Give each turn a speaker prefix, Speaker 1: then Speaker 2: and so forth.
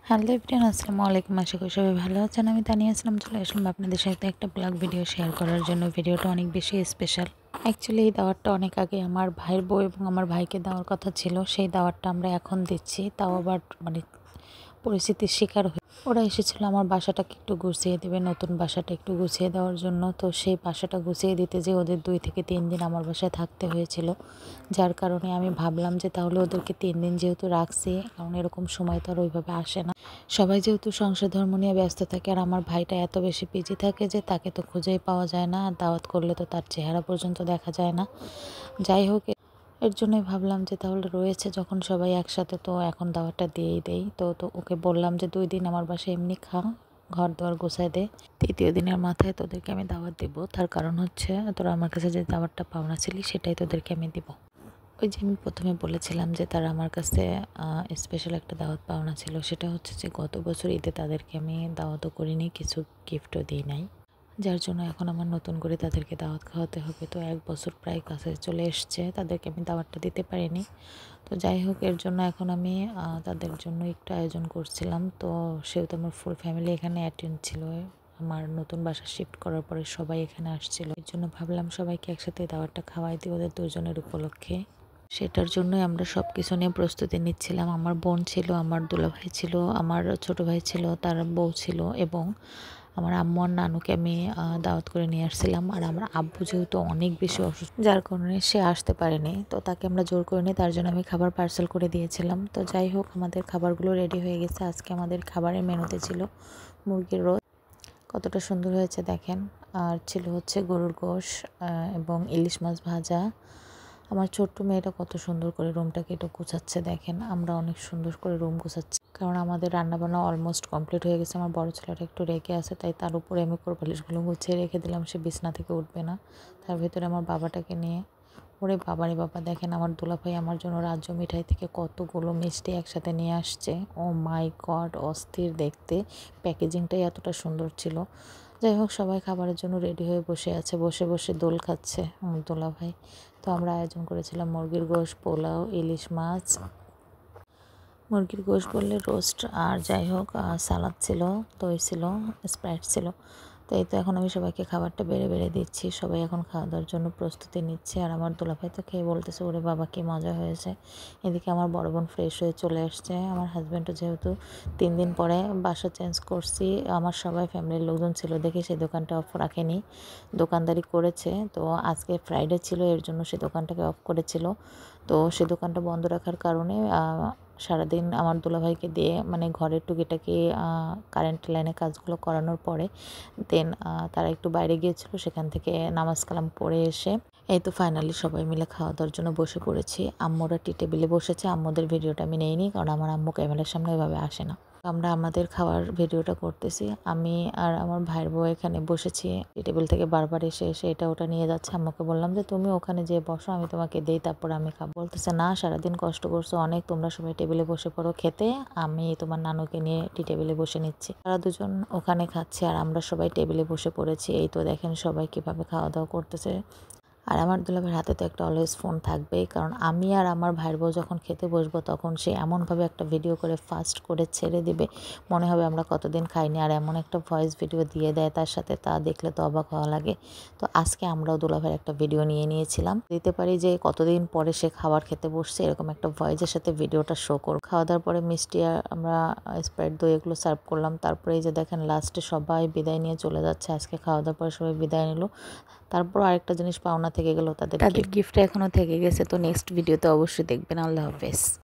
Speaker 1: Hello everyone, আসসালামু আলাইকুম। আশা করি সবাই ভালো আছেন। আমি তানিয়া ইসলাম চলে আসলাম আপনাদের সাথে একটা ব্লগ ভিডিও শেয়ার করার জন্য। ভিডিওটা অনেক বেশি স্পেশাল। অ্যাকচুয়ালি এই দাওয়াতটা অনেক আগে আমার ভাইয়ের বউ এবং আমার ভাইকে দেওয়ার কথা ছিল। সেই দাওয়াতটা আমরা এখন দিচ্ছি, তাও আবার পরিস্থিতির শিকার হয়ে ওরা এসেছিল আমার বাসাটাকে একটু গুছিয়ে দেবে, নতুন বাসাটা একটু গুছিয়ে দেওয়ার জন্য। তো সেই বাসাটা গুছিয়ে দিতে যে ওদের 2 থেকে 3 দিন আমার বাসায় থাকতে হয়েছিল, যার কারণে আমি ভাবলাম যে তাহলে ওদেরকে 3 দিন যেহেতু রাখছি, কারণ এরকম সময় তো আর ওইভাবে আসে না। সবাই যেহেতু সংসার ধর্ম নিয়ে ব্যস্ত থাকে, আর আমার ভাইটা এত বেশি বিজি থাকে যে তাকে তো খুঁজেই পাওয়া যায় না, আর দাওয়াত করলে তো তার চেহারা পর্যন্ত দেখা যায় না। যাই হোক, এর জন্যই ভাবলাম যে তাহলে রয়েছে যখন সবাই একসাথে, তো এখন দাওয়াতটা দিয়েই দেই। তো ওকে বললাম যে 2 দিন আমার বাসায় এমনি খা, ঘর দুয়ার গোছায় দে, 3য় দিনের মাথায় তোদেরকে আমি দাওয়াত দেবো। তার কারণ হচ্ছে তোরা আমার কাছে যে দাওয়াতটা পাওনা ছিলি সেটাই তোদেরকে আমি দিব। ওই যে আমি প্রথমে বলেছিলাম যে তারা আমার কাছে স্পেশাল একটা দাওয়াত পাওনা ছিল, সেটা হচ্ছে যে গত বছর ঈদে তাদেরকে আমি দাওয়াতও করিনি, কিছু গিফটও দিই নাই, যার জন্য এখন আমার নতুন করে তাদেরকে দাওয়াত খাওয়াতে হবে। তো 1 বছর প্রায় কাছে চলে এসছে, তাদেরকে আমি দাওয়াতটা দিতে পারিনি। তো যাই হোক, এর জন্য এখন আমি তাদের জন্য একটু আয়োজন করছিলাম। তো সেহেতু আমার ফুল ফ্যামিলি এখানে অ্যাটেন্ড ছিল। আমার নতুন বাসা শিফট করার পরে সবাই এখানে আসছিল, এর জন্য ভাবলাম সবাইকে একসাথে দাওয়াতটা খাওয়াই দিই ওদের 2 জনের উপলক্ষে। সেটার জন্যই আমরা সব কিছু নিয়ে প্রস্তুতি নিচ্ছিলাম। আমার বোন ছিল, আমার দুলাভাই ছিল, আমার ছোট ভাই ছিল, তার বউ ছিল, এবং আমার আম্মু আর নানুকে আমি দাওয়াত করে নিয়ে আসছিলাম। আর আমার আব্বু যেহেতু অনেক বেশি অসুস্থ, যার কারণে সে আসতে পারেনি, তো তাকে আমরা জোর করে নিই, তার জন্য আমি খাবার পার্সেল করে দিয়েছিলাম। তো যাই হোক, আমাদের খাবারগুলো রেডি হয়ে গেছে। আজকে আমাদের খাবারের মেনুতে ছিল মুরগির রোস্ট, কতটা সুন্দর হয়েছে দেখেন। আর ছিল হচ্ছে গরুর গোশ এবং ইলিশ মাছ ভাজা। আমার ছোট্ট মেয়েটা কত সুন্দর করে রুমটাকে একটু গুছাচ্ছে দেখেন। আমরা অনেক সুন্দর করে রুম গুছাচ্ছি, কারণ আমাদের রান্নাবান্না অলমোস্ট কমপ্লিট হয়ে গেছে। আমার বড় ছেলেটা একটু রেগে আছে, তাই তার উপরে আমি কোরবালিশগুলো গুছিয়ে রেখে দিলাম, সে বিছনা থেকে উঠবে না। তার ভিতরে আমার বাবাটাকে নিয়ে, ওরে বাবারে বাবা, দেখেন আমার দুলাভাই আমার জন্য রাজ্য মিঠাই থেকে কতগুলো মিষ্টি একসাথে নিয়ে আসছে। ও মাই গড, অস্থির দেখতে, প্যাকেজিংটাই এতটা সুন্দর ছিল। যাই হোক, সবাই খাবারের জন্য রেডি হয়ে বসে আছে, বসে বসে দোল খাচ্ছে আমার দুলাভাই। তো আমরা আয়োজন করেছিলাম মুরগির গোশ, পোলাও, ইলিশ মাছ, মুরগির গোশ বললে রোস্ট, আর যাই হোক সালাদ ছিল, দই ছিল, স্প্রাইট ছিল। তো এই তো এখন আমি সবাইকে খাবারটা বেড়ে বেড়ে দিচ্ছি, সবাই এখন খাওয়া দাওয়ার জন্য প্রস্তুতি নিচ্ছে। আর আমার দুলাভাই তো খেয়ে বলতেছে ওরে বাবা কি মজা হয়েছে। এদিকে আমার বড় বোন ফ্রেশ হয়ে চলে আসছে। আমার হাজব্যান্ডও যেহেতু 3 দিন পরে বাসা চেঞ্জ করছি, আমার সবাই ফ্যামিলির লোকজন ছিল দেখে সেই দোকানটা অফ রাখেনি, দোকানদারি করেছে। তো আজকে ফ্রাইডে ছিল, এর জন্য সে দোকানটাকে অফ করেছিল। তো সে দোকানটা বন্ধ রাখার কারণে সারাদিন আমার দুলাভাইকে দিয়ে ঘরের টুকিটাকি কারেন্ট লাইনে কাজগুলো করানোর পরে দেন তারা একটু বাইরে গিয়েছিল, সেখান থেকে নামাজ কালাম পড়ে এসে এই তো ফাইনালি সবাই মিলে খাওয়া দাওয়ার জন্য বসে পড়েছি। আম্মুরা টি টেবিলে বসেছে, আম্মুদের ভিডিওটা আমি নেইনি, কারণ আমার আম্মু ক্যামেরার সামনে এভাবে আসে না। আমরা আমাদের খাওয়ার ভিডিওটা করতেছি, আমি আর আমার ভাইয়ের বউ এখানে বসেছি। টি টেবিল থেকে বারবার এসে এসে এটা ওটা নিয়ে যাচ্ছে। আম্মুকে বললাম যে তুমি ওখানে যেয়ে বসো, আমি তোমাকে দেই, তারপর আমি খাবো। বলতেছে না, সারাদিন কষ্ট করছো অনেক, তোমরা সবাই টেবিলে বসে পড়ো খেতে, আমি তোমার নানুকে নিয়ে টি টেবিলে বসে নিচ্ছি। তারা দুজন ওখানে খাচ্ছে আর আমরা সবাই টেবিলে বসে পড়েছি। এই তো দেখেন সবাই কিভাবে খাওয়া দাওয়া করতেছে। আর আমার দুলাভাইয়ের হাতে তো একটা অলওয়েজ ফোন থাকবেই, কারণ আমি আর আমার ভাইয়ের বউ যখন খেতে বসবো তখন সে এমনভাবে একটা ভিডিও করে ফাস্ট করে ছেড়ে দিবে, মনে হবে আমরা কতদিন খাইনি। আর এমন একটা ভয়েস ভিডিও দিয়ে দেয় তার সাথে, তা দেখলে তো অবাক হওয়া লাগে। তো আজকে আমরাও দুলাভাইয়ের একটা ভিডিও নিয়ে নিয়েছিলাম, দিতে পারি যে কতদিন পরে সে খাবার খেতে বসছে, এরকম একটা ভয়েসের সাথে ভিডিওটা শো করব। খাওয়া দাওয়ার পরে মিষ্টি আর আমরা স্প্রাইট দই এগুলো সার্ভ করলাম। তারপরে এই যে দেখেন লাস্টে সবাই বিদায় নিয়ে চলে যাচ্ছে। আজকে খাওয়া দাওয়ার পরে সবাই বিদায় নিল, তারপর আরেকটা জিনিস পাওনা থেকে গেল, তাদের গিফট এখনো থেকে গেছে। তো নেক্সট ভিডিওতে অবশ্যই দেখবেন। আল্লাহ হাফেজ।